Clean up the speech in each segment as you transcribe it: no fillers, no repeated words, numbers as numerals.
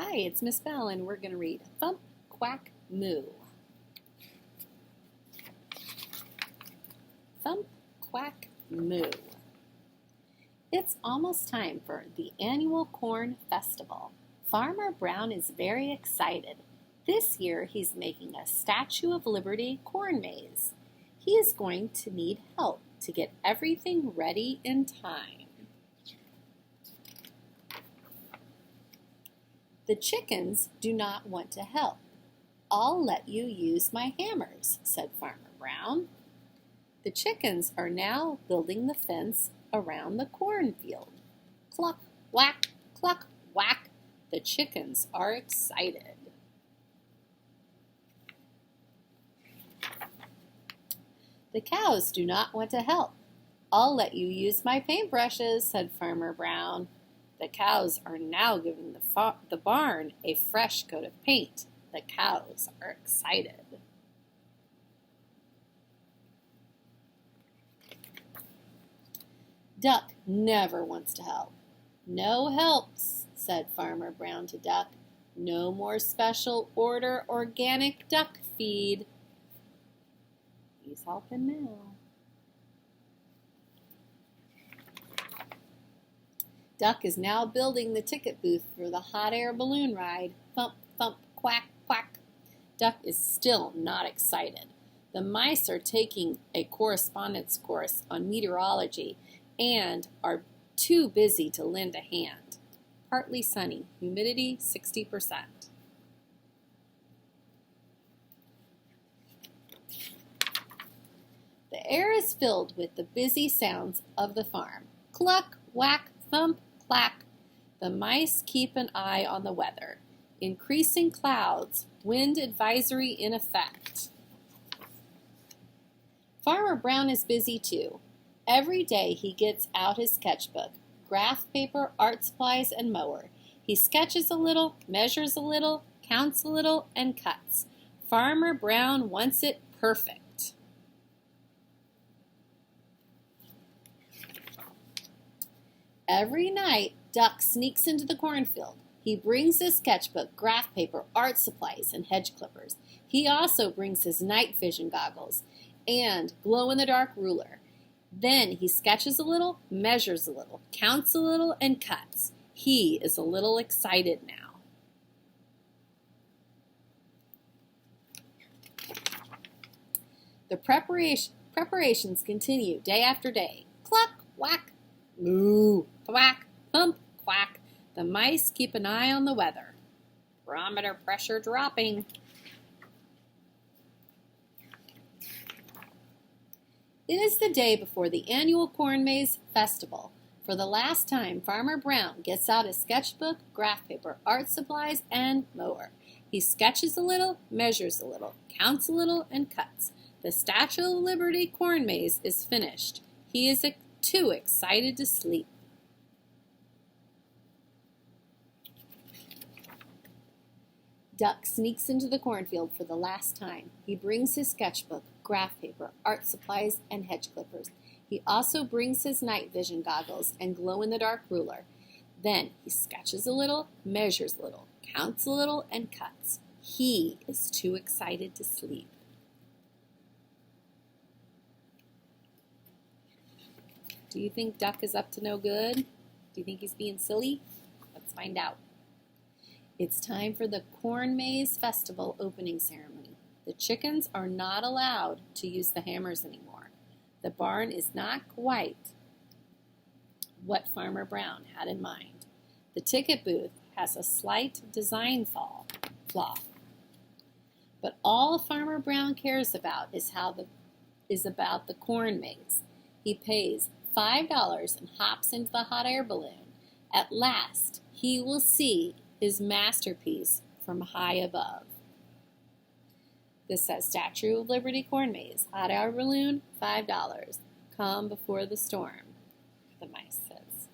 Hi, it's Miss Bell, and we're going to read Thump Quack Moo. Thump Quack Moo. It's almost time for the annual corn festival. Farmer Brown is very excited. This year he's making a Statue of Liberty corn maze. He is going to need help to get everything ready in time. The chickens do not want to help. I'll let you use my hammers, said Farmer Brown. The chickens are now building the fence around the cornfield. Cluck, whack, cluck, whack. The chickens are excited. The cows do not want to help. I'll let you use my paintbrushes, said Farmer Brown. The cows are now giving the barn a fresh coat of paint. The cows are excited. Duck never wants to help. No helps, said Farmer Brown to Duck. No more special order organic duck feed. He's helping now. Duck is now building the ticket booth for the hot air balloon ride. Thump, thump, quack, quack. Duck is still not excited. The mice are taking a correspondence course on meteorology and are too busy to lend a hand. Partly sunny, humidity 60%. The air is filled with the busy sounds of the farm. Cluck, whack, thump, clack. The mice keep an eye on the weather. Increasing clouds, wind advisory in effect. Farmer Brown is busy too. Every day he gets out his sketchbook, graph paper, art supplies, and mower. He sketches a little, measures a little, counts a little, and cuts. Farmer Brown wants it perfect. Every night, Duck sneaks into the cornfield. He brings his sketchbook, graph paper, art supplies, and hedge clippers. He also brings his night vision goggles and glow-in-the-dark ruler. Then he sketches a little, measures a little, counts a little, and cuts. He is a little excited now. The preparations continue day after day. Cluck, whack, moo, thwack, thump, quack. The mice keep an eye on the weather. Barometer pressure dropping. It is the day before the annual corn maze festival. For the last time, Farmer Brown gets out his sketchbook, graph paper, art supplies, and mower. He sketches a little, measures a little, counts a little, and cuts. The Statue of Liberty corn maze is finished. He is too excited to sleep. Duck sneaks into the cornfield for the last time. He brings his sketchbook, graph paper, art supplies, and hedge clippers. He also brings his night vision goggles and glow-in-the-dark ruler. Then he sketches a little, measures a little, counts a little, and cuts. He is too excited to sleep. Do you think Duck is up to no good? Do you think he's being silly? Let's find out. It's time for the Corn Maze Festival opening ceremony. The chickens are not allowed to use the hammers anymore. The barn is not quite what Farmer Brown had in mind. The ticket booth has a slight design flaw. But all Farmer Brown cares about is about the corn maze. He pays $5 and hops into the hot air balloon. At last, he will see his masterpiece from high above. This says Statue of Liberty corn maze, hot air balloon, $5. Calm before the storm, the mice says.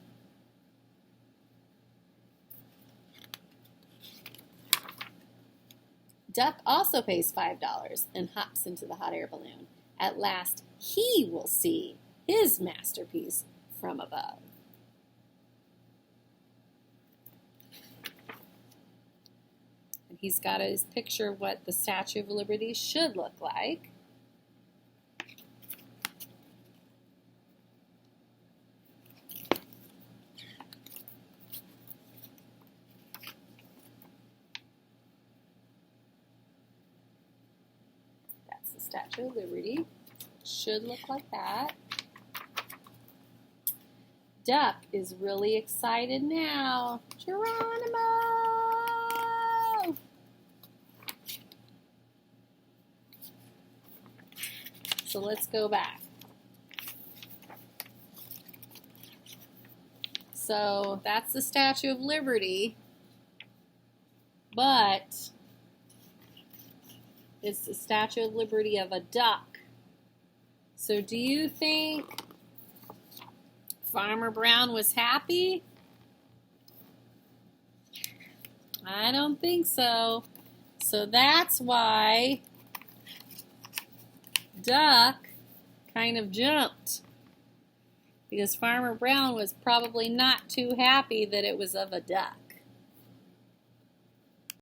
Duck also pays $5 and hops into the hot air balloon. At last, he will see his masterpiece from above. He's got his picture of what the Statue of Liberty should look like. That's the Statue of Liberty. Should look like that. Duck is really excited now. Geronimo! So let's go back. So that's the Statue of Liberty, but it's the Statue of Liberty of a duck. So do you think Farmer Brown was happy? I don't think so. So that's why Duck kind of jumped, because Farmer Brown was probably not too happy that it was of a duck.